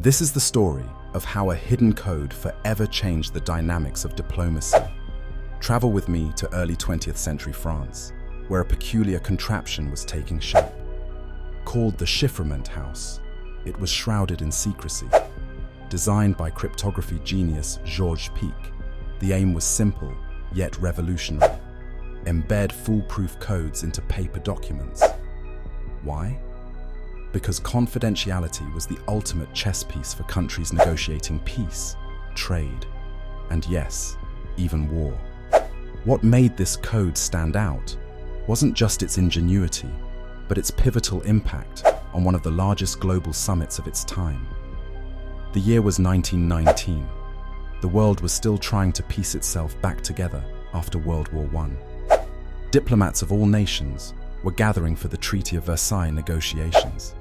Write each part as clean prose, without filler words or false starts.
This is the story of how a hidden code forever changed the dynamics of diplomacy. Travel with me to early 20th century France, where a peculiar contraption was taking shape. Called the chiffrement house, it was shrouded in secrecy. Designed by cryptography genius Georges Pic, the aim was simple, yet revolutionary. Embed foolproof codes into paper documents. Why? Because confidentiality was the ultimate chess piece for countries negotiating peace, trade, and yes, even war. What made this code stand out wasn't just its ingenuity, but its pivotal impact on one of the largest global summits of its time. The year was 1919. The world was still trying to piece itself back together after World War I. Diplomats of all nations were gathering for the Treaty of Versailles negotiations.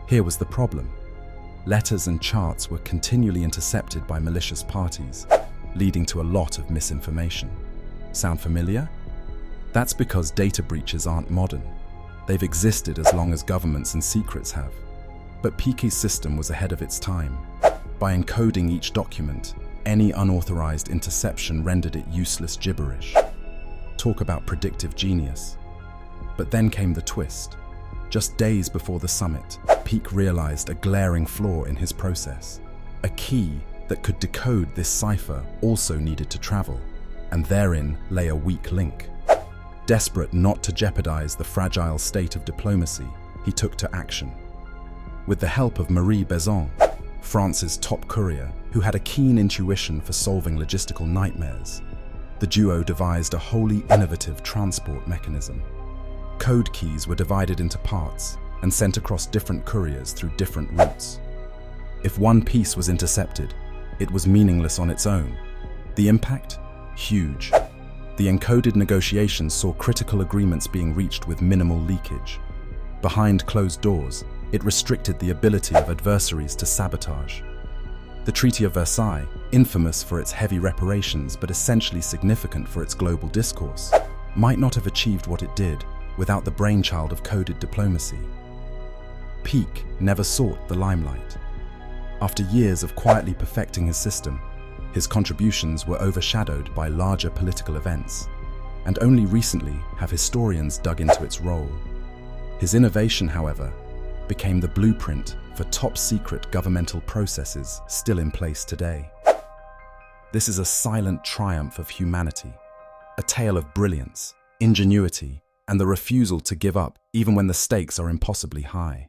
Here was the problem. Letters and charts were continually intercepted by malicious parties, leading to a lot of misinformation. Sound familiar? That's because data breaches aren't modern. They've existed as long as governments and secrets have. But Pic's system was ahead of its time. By encoding each document, any unauthorized interception rendered it useless gibberish. Talk about predictive genius. But then came the twist. Just days before the summit, Pic realized a glaring flaw in his process. A key that could decode this cipher also needed to travel, and therein lay a weak link. Desperate not to jeopardize the fragile state of diplomacy, he took to action. With the help of Marie Besson, France's top courier, who had a keen intuition for solving logistical nightmares, the duo devised a wholly innovative transport mechanism. Code keys were divided into parts and sent across different couriers through different routes. If one piece was intercepted, it was meaningless on its own. The impact? Huge. The encoded negotiations saw critical agreements being reached with minimal leakage. Behind closed doors, it restricted the ability of adversaries to sabotage. The Treaty of Versailles, infamous for its heavy reparations but essentially significant for its global discourse, might not have achieved what it did without the brainchild of coded diplomacy. Pic never sought the limelight. After years of quietly perfecting his system, his contributions were overshadowed by larger political events, and only recently have historians dug into its role. His innovation, however, became the blueprint for top-secret governmental processes still in place today. This is a silent triumph of humanity, a tale of brilliance, ingenuity, and the refusal to give up even when the stakes are impossibly high.